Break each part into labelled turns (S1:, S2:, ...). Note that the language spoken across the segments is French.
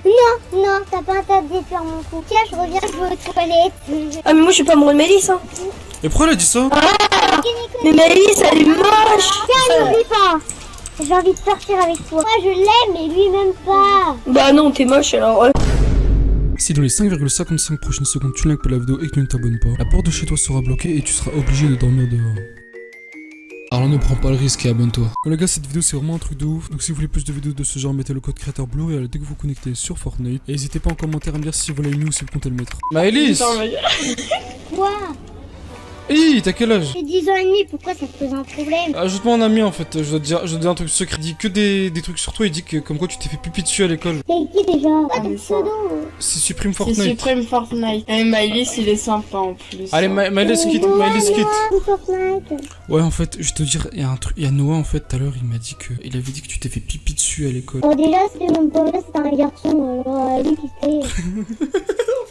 S1: Non, non, t'as pas intérêt de détruire mon couple. Tiens, je reviens, je vais aux toilettes.
S2: Ah mais moi je suis pas amoureux de Maëlys hein.
S3: Et pourquoi elle a dit ça?
S2: Mais Maëlys elle est moche.
S1: Tiens, n'oublie pas. J'ai envie de sortir avec toi. Moi, je l'aime, mais lui même pas.
S2: Bah non t'es moche alors.
S3: Si dans les 5,55 prochaines secondes tu likes pas la vidéo et que tu ne t'abonnes pas, la porte de chez toi sera bloquée et tu seras obligé de dormir dehors. Alors ne prends pas le risque et abonne-toi. Bon les gars, cette vidéo c'est vraiment un truc de ouf. Donc si vous voulez plus de vidéos de ce genre, mettez le code créateur Blue dès que vous connectez sur Fortnite. Et n'hésitez pas en commentaire à me dire si vous l'avez mis ou si vous comptez le mettre. Maëlys!
S1: Quoi?
S3: Hey, t'as quel âge?
S1: J'ai 10 ans et demi, pourquoi ça te pose un problème?
S3: Ajoute-moi un ami en fait, je dois te dire un truc secret. Il dit que des trucs sur toi, il dit que comme quoi tu t'es fait pipi dessus à l'école.
S1: C'est qui déjà? Quoi, ton pseudo?
S3: C'est Supreme
S4: C'est
S3: Fortnite.
S4: Supreme Fortnite. Et Maëlys, il est sympa en plus.
S3: Allez, Maëlys quitte, Maëlys quitte.
S1: Fortnite.
S3: Ouais, en fait, je vais te dire, il y a un truc, il y a Noah en fait tout à l'heure, il avait dit que tu t'es fait pipi dessus à l'école.
S1: Bon, déjà, c'était mon pote, c'est un garçon, alors lui qui fait.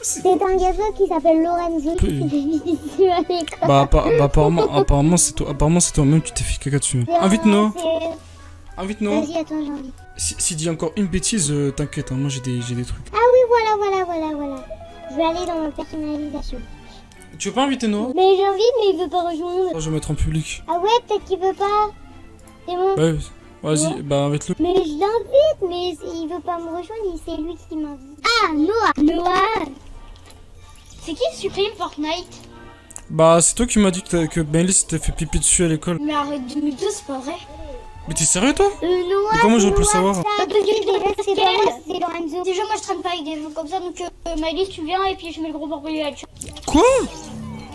S1: C'est un garçon qui s'appelle Lorenzo qui s'est fait pipi dessus à l'école.
S3: Bah, apparemment c'est toi-même qui t'es fait caca dessus. Invite Noah. Invite Noah.
S1: Vas-y, attends, j'ai envie.
S3: S'il dit encore une bêtise, t'inquiète, hein, moi j'ai des trucs.
S1: Ah oui, voilà. Je vais aller dans ma personnalisation.
S3: Tu veux pas inviter Noah?
S1: Mais j'ai envie, mais il veut pas rejoindre.
S3: Je vais mettre en public.
S1: Ah ouais, peut-être qu'il veut pas. C'est bon.
S3: Ouais, vas-y, bah invite-le.
S1: Mais je l'invite, mais il veut pas me rejoindre, c'est lui qui m'invite. Ah, Noah. C'est qui Supreme Fortnite?
S3: Bah, c'est toi qui m'as dit que Maëlys t'était fait pipi dessus à l'école.
S1: Mais arrête de me dire, c'est pas vrai.
S3: Mais t'es sérieux toi?
S1: Noah.
S3: Mais comment j'aurais pu le savoir?
S1: C'est pas moi, c'est Lorenzo. Déjà, moi je traîne pas avec des gens comme ça, donc Maëlys, tu viens et puis je mets le gros barbelé là-dessus.
S3: Quoi?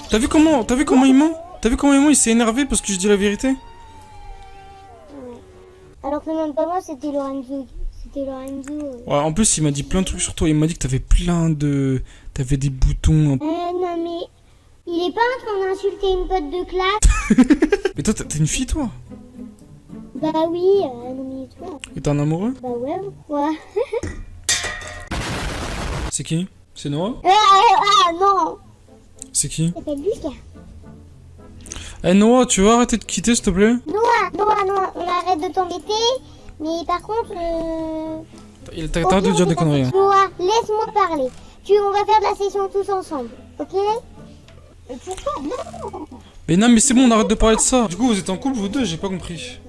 S3: T'as vu comment il ment? Il s'est énervé parce que je dis la vérité?
S1: Alors que même pas moi, c'était Lorenzo.
S3: Ouais, en plus il m'a dit plein de trucs sur toi, il m'a dit que t'avais des boutons.
S1: Non mais... Il est pas en train d'insulter une pote de classe.
S3: Mais toi t'es une fille toi?
S1: Bah oui, non mais toi.
S3: Et t'es un amoureux?
S1: Bah ouais, pourquoi?
S3: C'est qui? C'est Noah?
S1: Ah non.
S3: C'est qui?
S1: Il s'appelle Lucas.
S3: Eh Noah, tu veux arrêter de quitter s'il te plaît?
S1: Noah, on arrête de t'embêter. Mais par contre,
S3: T'arrêtes de dire des conneries. Hein.
S1: Noah, laisse-moi parler. On va faire de la session tous ensemble, ok? Mais pourquoi? Non.
S3: Mais non, mais c'est bon, on arrête de parler de ça. Du coup, vous êtes en couple, vous deux, j'ai pas compris.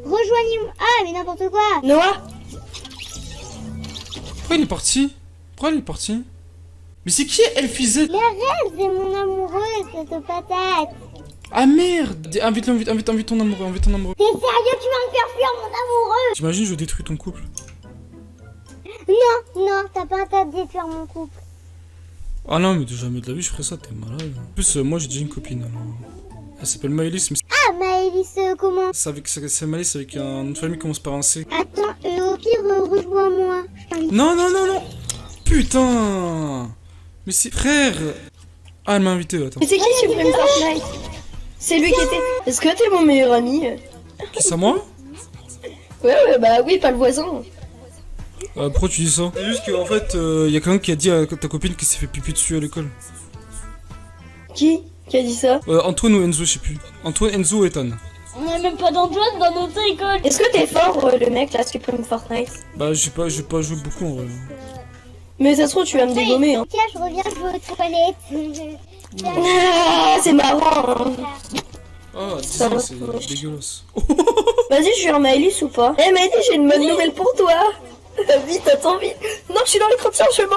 S1: Rejoignez-moi. Ah, mais n'importe quoi.
S2: Noah.
S3: Pourquoi il est parti? Mais c'est qui Elfizette?
S1: Mais arrête, c'est mon amoureux, cette patate.
S3: Ah merde! Invite ton amoureux,
S1: T'es sérieux, tu vas me faire fuir mon amoureux?
S3: T'imagines, je détruis ton couple.
S1: Non, t'as pas intérêt de détruire mon couple.
S3: Ah non, mais jamais de la vie, je ferais ça, t'es malade. En plus, moi j'ai déjà une copine. Alors... Elle s'appelle Maëlys, mais
S1: Ah, Maëlys, comment?
S3: c'est Maëlys avec une famille qui commence par un C.
S1: Attends, au pire, rejoins-moi.
S3: Non! Putain! Mais c'est frère! Ah, elle m'a invité, attends.
S2: Mais c'est qui Supreme Fortnite? C'est lui qui était. Est-ce que t'es mon meilleur ami?
S3: Qui ça, moi?
S2: Ouais, bah oui, pas le voisin.
S3: Pourquoi tu dis ça? C'est juste qu'en fait, y a quelqu'un qui a dit à ta copine qu'il s'est fait pipi dessus à l'école.
S2: Qui a dit ça?
S3: Antoine ou Enzo, je sais plus. Antoine, Enzo ou Ethan.
S1: On a même pas d'Antoine dans notre école.
S2: Est-ce que t'es fort, le mec, là, Supreme Fortnite?
S3: Bah, j'ai pas joué beaucoup en vrai.
S2: Mais ça se trouve, tu vas me dégommer, hein.
S1: Tiens, je reviens, je vais aux toilettes.
S2: Ah, c'est marrant, hein.
S3: Ah,
S2: Ça va,
S3: c'est dégueulasse.
S2: Vas-y, je suis en Maëlys ou pas? Eh, Maëlys, j'ai une bonne nouvelle pour toi. Vite, attends, vite. Non, je suis dans les 30 chargements.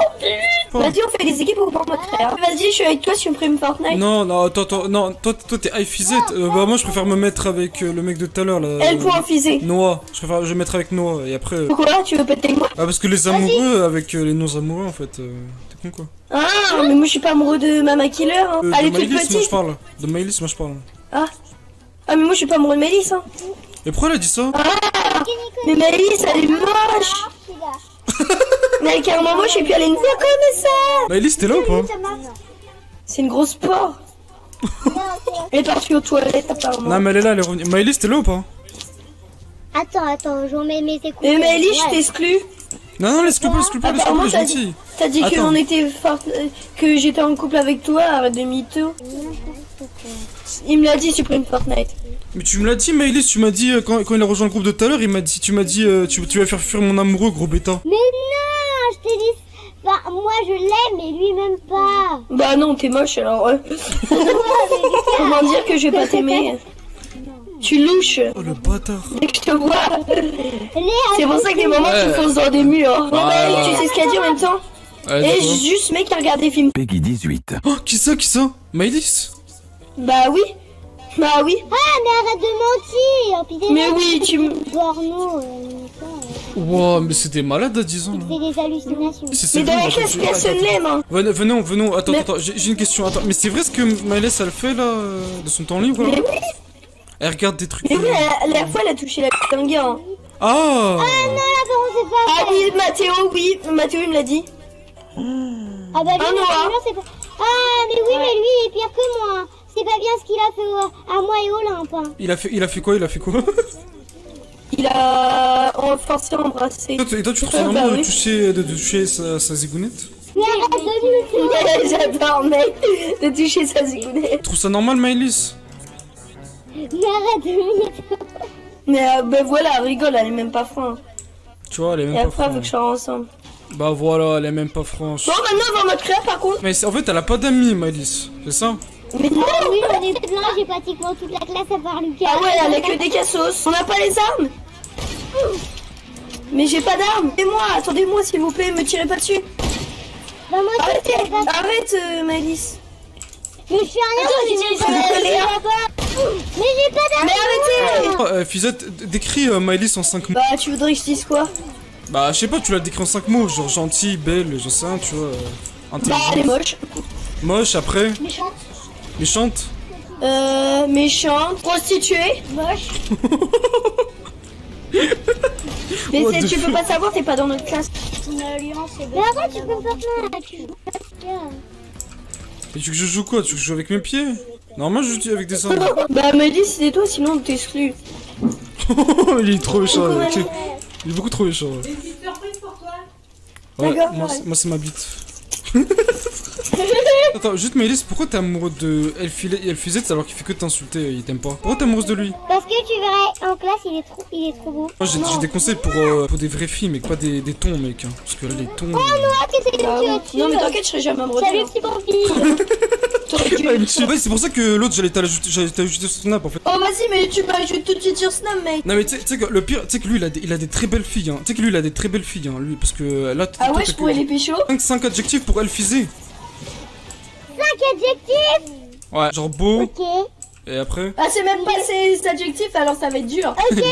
S2: Vas-y, on fait les équipes au bord de notre frère. Vas-y, je suis avec toi, Supreme Fortnite.
S3: Non, attends, non, toi t'es Elfizette. Bah, moi je préfère me mettre avec le mec de tout à l'heure là.
S2: Elle pour infiser.
S3: Noah, je vais me mettre avec Noah et après.
S2: Pourquoi tu veux péter avec moi?
S3: Ah, parce que les amoureux avec les non-amoureux en fait. T'es con quoi.
S2: Ah, mais moi je suis pas amoureux de Mama Killer. Hein. Elle est
S3: de
S2: toute
S3: Maëlys, moi je
S2: petite.
S3: parle. De Maëlys, moi je parle.
S2: Ah, mais moi je suis pas amoureux de Maëlys. Hein.
S3: Et pourquoi elle a dit ça?
S2: Mais Maëlys, elle est moche. Mais elle est carrément moche et puis elle est une voix comme ça.
S3: Maëlys, t'es là ou pas?
S2: C'est une grosse porc. Elle est partie aux toilettes apparemment.
S3: Non, mais elle est là, elle est revenue. Maëlys, t'es là ou pas?
S1: Attends, je remets mes écouteurs.
S2: Mais Maëlys, je t'exclus.
S3: Non, laisse-le pas, elle
S2: Apparemment,
S3: est gentille.
S2: t'as dit
S3: Attends.
S2: qu'on était que j'étais en couple avec toi, arrête de mytho. Il me l'a dit, Supreme Fortnite.
S3: Mais tu me l'as dit, Maëlys, tu m'as dit quand il a rejoint le groupe de tout à l'heure, tu m'as dit tu vas faire fuir mon amoureux, gros bêta.
S1: Mais non, je t'ai
S2: Bah non, t'es moche alors. Comment dire que je vais pas t'aimer? Tu louches
S3: Oh le bâtard.
S2: dès que je te vois.
S1: Léa,
S2: C'est pour ça que des moments tu
S3: Ouais.
S2: fonces dans des murs. Bon bah
S3: Ah.
S2: tu sais ce qu'elle dit en même temps?
S3: Ouais,
S2: Et
S3: d'accord.
S2: juste mec qui regarde des films.
S5: Peggy 18.
S3: Oh, qui ça? Maëlys?
S2: Bah oui. Bah oui.
S1: Ah, mais arrête de mentir. Puis déjà,
S2: Mais oui, tu me...
S1: porno, ça,
S3: Wow, mais c'était malade à 10 ans là.
S1: c'est des hallucinations.
S3: C'est
S2: Mais dans
S3: vrai,
S2: la classe,
S3: attends,
S2: personne l'aime hein.
S3: Venons, attends,
S2: Mais-
S3: attends, j'ai une question, attends, mais c'est vrai ce que Maëlys elle fait là, de son temps libre là?
S2: Mais oui,
S3: Elle regarde des trucs.
S2: mais oui, la dernière fois elle a touché la putain de gars hein.
S3: Ah!
S1: Non, là, par contre, c'est pas
S2: Ah
S1: vrai.
S2: oui, Mathéo il me l'a dit.
S1: Ah, bah, lui,
S2: Ah, non, hein.
S1: non, c'est pas. Ah, mais oui, mais lui, il est pire que moi. C'est pas bien ce qu'il a fait à moi et Olympe. Hein.
S3: Il a fait quoi?
S2: Il a forcé à embrasser.
S3: Et toi tu trouves ça
S2: Bah
S3: normal
S2: oui.
S3: de toucher sa zigounette?
S1: Mais arrête de nous faire.
S2: J'adore mec de toucher sa zigounette.
S3: Tu trouves ça normal Maëlys?
S1: Mais arrête de nous faire.
S2: Mais ben voilà, rigole, elle est même pas franche.
S3: Tu vois, elle est
S2: Et
S3: même pas
S2: après, faut que je
S3: franche.
S2: sois ensemble.
S3: Bah voilà, elle est même pas franche.
S2: Bon, maintenant, on va mode créa par contre.
S3: Mais en fait, elle a pas d'amis Maëlys, c'est ça?
S2: Mais non.
S1: Ah oui, on est plein, j'ai pratiquement toute la classe à part Lucas.
S2: Ah ouais, elle a que des cassos. On n'a pas les armes. Mais j'ai pas d'armes. Attendez-moi s'il vous plaît, me tirez pas dessus.
S1: Bah, moi, je
S2: Arrêtez,
S1: sais pas.
S2: arrête Maëlys.
S1: Mais je fais rien,
S2: Attends,
S1: je
S2: j'ai
S1: sais
S2: tiré sur
S1: pas.
S2: les Léa.
S1: Mais j'ai pas d'armes.
S2: Mais arrêtez.
S3: Oh, Fizette, décris Maëlys en 5 mots.
S2: Bah, tu voudrais que je dise quoi?
S3: Bah, je sais pas, tu l'as décrit en 5 mots, genre gentil, belle, j'en sais rien, tu vois.
S2: Bah, elle est
S3: Intelligente.
S2: moche.
S3: Moche, après.
S1: Méchante.
S3: Méchante.
S2: Méchante. Prostituée.
S1: Moche.
S2: Mais
S3: What the
S2: tu peux
S3: fuck?
S2: pas savoir, t'es pas dans notre classe.
S1: Mais arrête, tu peux me faire mal. Tu joues pas.
S3: Et tu veux que je joue quoi? Tu veux que je joue avec mes pieds? Normalement, je joue avec des armes.
S2: Bah, Maëlys, c'est toi, sinon on t'exclut.
S3: Il est trop méchant,
S2: Coucou,
S3: ok.
S2: Maëlys.
S3: Il est beaucoup trop méchant. Ouais. Ouais,
S2: D'accord,
S3: moi,
S2: ouais.
S3: moi c'est ma bite. Attends, juste Maëlys, pourquoi t'es amoureux de Elfizette alors qu'il fait que t'insulter, il t'aime pas? Pourquoi t'es amoureuse de lui?
S1: Parce que tu verrais en classe, il est trop beau.
S3: Moi j'ai des conseils pour des vraies filles, mais pas des tons, mec. Hein. Parce que là, les tons.
S1: Ah, t'essayes de
S2: Bah,
S1: me
S2: oui.
S1: tuer
S2: Non, mais
S1: dessus.
S2: t'inquiète, je serai jamais amoureux de
S1: Salut,
S2: toi.
S1: petit vampire.
S2: T'aurais dû-
S3: Ouais, c'est pour ça que l'autre, j'allais t'ajouter sur Snap en fait.
S2: Oh, vas-y, mais tu peux ajouter tout de suite sur Snap, mec.
S3: Non mais tu sais que le pire, tu sais que lui il a des très belles filles hein. Tu sais que lui il a des très belles filles hein, lui parce que là
S2: Ah ouais, je pourrais les pécho.
S3: 5 adjectifs pour Elfizé.
S1: 5 adjectifs.
S3: Ouais, genre beau
S1: Ok.
S3: et après
S2: Ah, c'est même pas ces adjectifs, alors ça va être dur.
S1: Ok, bah,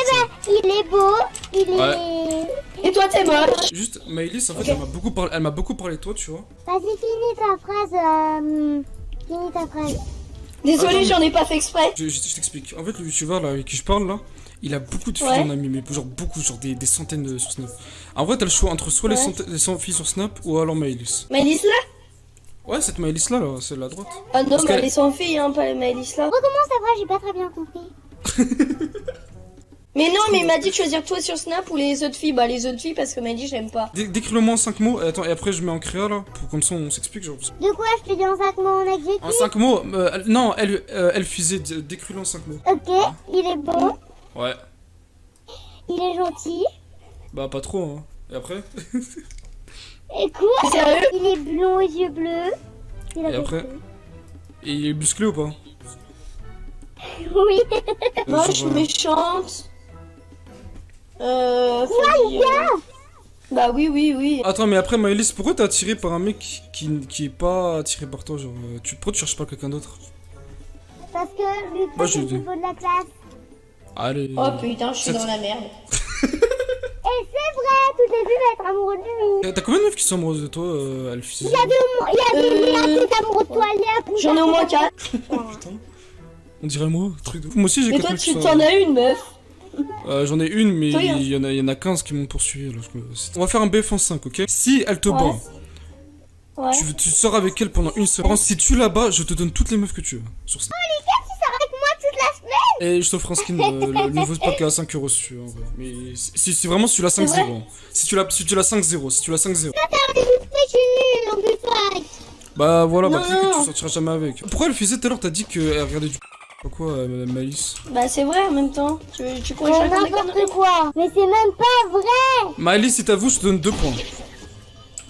S1: il est beau. Il est.
S3: Ouais.
S2: Et toi, t'es moche.
S3: juste Maëlys en fait elle m'a beaucoup parlé de toi, tu vois.
S1: Vas-y, finis ta phrase. Finis ta phrase.
S2: Désolé,
S3: Attends,
S2: j'en ai pas fait exprès.
S3: Je t'explique. En fait lui tu vois là avec qui je parle là, il a beaucoup de filles
S2: Ouais.
S3: en ami mais genre beaucoup genre des centaines sur Snap. En vrai t'as le choix entre soit les
S2: Ouais.
S3: 100 filles sur Snap ou alors Maëlys.
S2: Maëlys là?
S3: Ouais, cette Maëlys là, c'est la droite.
S2: Ah non,
S3: Parce
S2: mais
S3: qu'elle-
S2: elle est sans fille, hein, pas Maëlys là.
S1: Recommence ta phrase, j'ai pas très bien compris.
S2: Mais non, mais il m'a dit de choisir toi sur Snap ou les autres filles. Bah, les autres filles, parce que Maëlys, je l'aime pas.
S3: Décris-le-moi en 5 mots, et attends, et après je mets en créa là, pour comme ça on s'explique genre.
S1: De quoi je te dis en 5 mots en adjectif?
S3: En 5 mots, non, Elfizé, décris-le en 5 mots.
S1: Ok, il est beau.
S3: Ouais,
S1: Il est gentil.
S3: bah pas trop hein. Et après?
S1: Et quoi?
S2: Sérieux?
S1: Il est blond aux yeux bleus. Il a
S3: Et
S1: des
S3: après?
S1: cheveux.
S3: Et il est musclé ou pas?
S1: Oui.
S2: Moche,
S3: Genre,
S2: méchante. Bah oui.
S3: Attends, mais après Maëlys, pourquoi t'es attiré par un mec qui est pas attiré par toi? Genre, pourquoi tu cherches pas quelqu'un d'autre?
S1: Parce que Lucas,
S3: Moi,
S1: c'est
S3: je
S1: le
S3: dis.
S1: niveau de la classe.
S3: Allez.
S2: Oh putain, je suis
S3: Ça-
S2: dans la merde.
S1: Et c'est vrai, toutes les filles vont être amoureuses de lui.
S3: T'as combien de meufs qui sont amoureuses de toi, Elfizé?
S1: Il y a des amoureux de toi, Léa.
S2: J'en ai au moins 4.
S3: Putain. On dirait moi, truc de fou. Moi aussi j'ai
S2: Mais
S3: 4
S2: toi,
S3: meufs qui
S2: tu
S3: sont
S2: t'en as une, meuf.
S3: J'en ai une, mais
S2: Toi,
S3: il y en a 15 qui m'ont poursuivi. Là, on va faire un BF en 5, ok? Si elle te bat,
S2: Ouais.
S3: tu sors avec elle pendant une semaine. Si tu la bats, je te donne toutes les meufs que tu veux. Sur Snap.
S1: Avec moi toute la semaine.
S3: Et je t'offre un skin, le nouveau pack à 5 euros si tu veux. En vrai. Mais si vraiment si tu l'as 5-0. Si tu l'as 5-0, si tu l'as 5-0.
S1: Mais je suis nulle en plus fight.
S3: Bah voilà, bah
S2: Non,
S3: peut-être que
S2: non.
S3: tu sortiras jamais avec. Pourquoi elle faisait tout à l'heure? T'as dit qu'elle regardait du. Quoi, Maëlys?
S2: Bah, c'est vrai en même temps. Tu crois que je raconte des conneries?
S1: N'importe quoi. Mais c'est même pas vrai.
S3: Maëlys, si t'avoues, je te donne 2 points.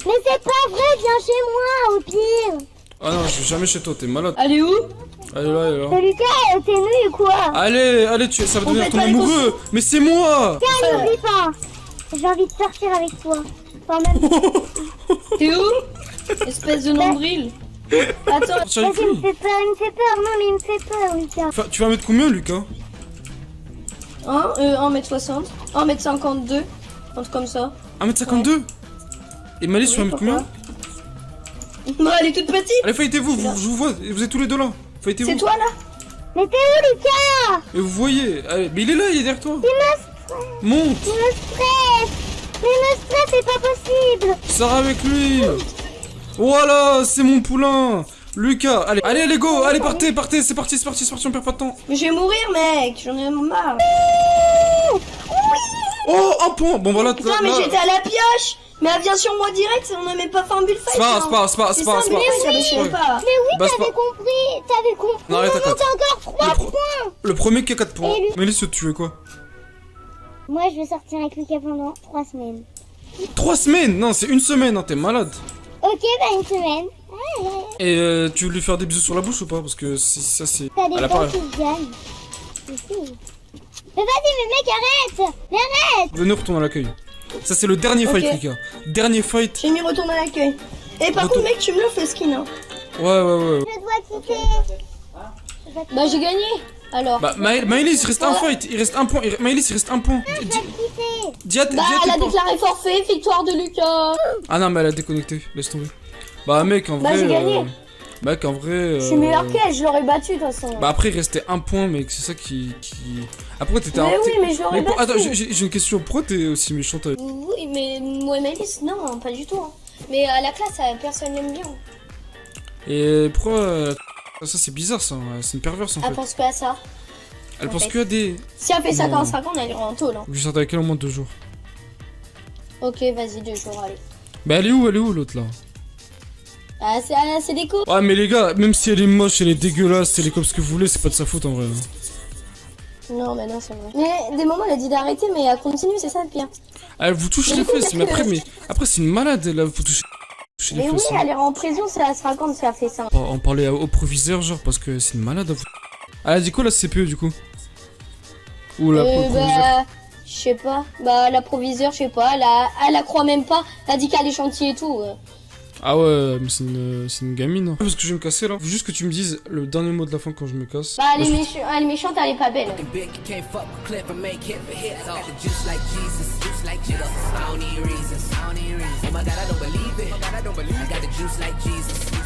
S1: Mais c'est pas vrai, viens chez moi au pire.
S3: Ah non, je vais jamais chez toi, t'es malade.
S4: Allez où?
S3: Elle est là, elle est là.
S1: Mais Lucas, t'es nul quoi?
S3: Allez, allez, ça va
S2: On
S3: devenir
S2: fait
S3: ton
S2: pas les
S3: amoureux. Mais c'est moi.
S1: Tiens, n'oublie pas. J'ai envie de sortir avec toi. Enfin, même.
S4: T'es où? Espèce de nombril. Attends.
S3: Sortir avec
S1: Vas-y, il me
S3: lui.
S1: fait peur, il me fait peur. Non, mais il me fait peur, Lucas.
S3: Enfin, tu vas mettre combien, Lucas?
S2: 1m60, 1m52, un truc comme ça.
S3: 1m52. Et Malice, tu vas mettre combien?
S2: Moi, elle est toute petite.
S3: Allez, fightez-vous, je vous vois, vous êtes tous les deux là. Fightez-vous.
S2: C'est toi là?
S1: Mais t'es où, Lucas?
S3: Et vous voyez, allez, mais il est là, il est derrière toi. Monte.
S1: Il me stresse. Mais il me stresse, c'est pas possible.
S3: Sors avec lui. Voilà, c'est mon poulain. Lucas, allez, allez, allez, go, allez, partez, partez, c'est parti, on perd pas de temps.
S2: Mais je vais mourir, mec, j'en ai marre.
S3: Oh, un point. Bon, voilà.
S2: Putain, mais j'étais à la pioche. Mais elle vient sur moi direct, on n'a même pas fait un bullfight.
S3: C'est pas,
S2: C'est ça, mais je sais pas.
S1: Mais oui,
S3: Bah, c'est
S1: t'avais
S3: pas-
S1: compris. T'avais compris.
S3: Non, arrête,
S1: On
S3: attends.
S1: monte encore 3 points.
S3: Le premier qui a 4 points.
S1: Et lui-
S3: Malice, tu veux quoi?
S1: Moi, je vais sortir avec Lucas pendant 3 semaines.
S3: 3 semaines? Non, c'est une semaine, hein, t'es malade.
S1: Ok, bah une semaine.
S3: Et tu veux lui faire des bisous sur la bouche ou pas? Parce que ça, c'est.
S1: Ça
S3: Elle a
S1: dépend
S3: pas.
S1: qui gagne. Mais vas-y, mais mec, arrête. Mais arrête.
S3: Venez retourner à l'accueil. Ça, c'est le dernier fight,
S2: Ok.
S3: les gars. Dernier fight.
S2: J'ai mis retourner à l'accueil. Et par
S3: Retour-
S2: contre, mec, tu me l'offres le skin, hein.
S3: Ouais.
S1: Je dois quitter.
S2: Bah, j'ai gagné. Alors.
S3: Bah, Maëlys, il reste un fight. Il reste un point. Maëlys, il reste un point.
S1: Je dois quitter.
S3: Diat,
S2: Bah, elle a déclaré forfait, victoire de Lucas.
S3: Ah non, mais elle a déconnecté. Laisse tomber. Bah, mec, en vrai.
S2: Bah, j'ai gagné.
S3: Mec, en vrai.
S2: Je suis meilleur qu'elle, je l'aurais battu de toute façon.
S3: Bah, après, il restait un point, mec. C'est ça qui. Après, t'étais
S2: Mais
S3: un.
S2: oui, mais je l'aurais battu.
S3: Attends, j'ai une question. Pourquoi t'es aussi méchante avec.
S2: Oui, mais moi, Maëlys, non, pas du tout. Hein. Mais à la classe, personne n'aime bien.
S3: Et pourquoi. Ça, c'est bizarre, ça. C'est une perverse, en
S2: Elle
S3: fait.
S2: pense que à ça.
S3: Elle
S2: en
S3: pense
S2: fait.
S3: que à des.
S2: Si elle fait ça
S3: Non.
S2: quand 5 ans, elle ira en tôle. Hein.
S3: Vous sortez avec elle en moins de 2 jours.
S2: Ok, vas-y, 2 jours, allez.
S3: Bah, elle est où l'autre, là?
S2: Ah, c'est des coups.
S3: Ouais, mais les gars, même si elle est moche, elle est dégueulasse, elle est comme ce que vous voulez, c'est pas de sa faute en vrai.
S2: Non, mais non, c'est vrai. Mais des moments, elle a dit d'arrêter, mais elle continue, c'est ça le pire.
S3: Elle vous touche
S2: Mais
S3: les
S2: du coup,
S3: fesses, mais
S2: qu'est-ce que-
S3: après c'est une malade, elle vous touche les
S2: Mais oui,
S3: fesses. hein.
S2: elle ira en prison, ça se raconte si elle fait ça.
S3: On parlait au proviseur, genre, parce que c'est une malade à vous. Elle a dit quoi la CPE du coup? Ou la proviseur?
S2: Bah, je sais pas. Bah, la proviseur, je sais pas, elle la croit même pas. Elle a dit qu'elle est gentille et tout.
S3: Ah ouais, mais c'est une gamine. Parce que je vais me casser là. Faut juste que tu me dises le dernier mot de la fin quand je me casse.
S2: Bah, elle est méchante, elle est pas belle.
S5: Big can't fuck with Cliff and make hit for hits. I got the juice like Jesus, juice like Jesus. I don't need reasons, I don't need reasons. Oh my God, I don't believe it. Oh my God, I don't believe it. I got the juice like Jesus.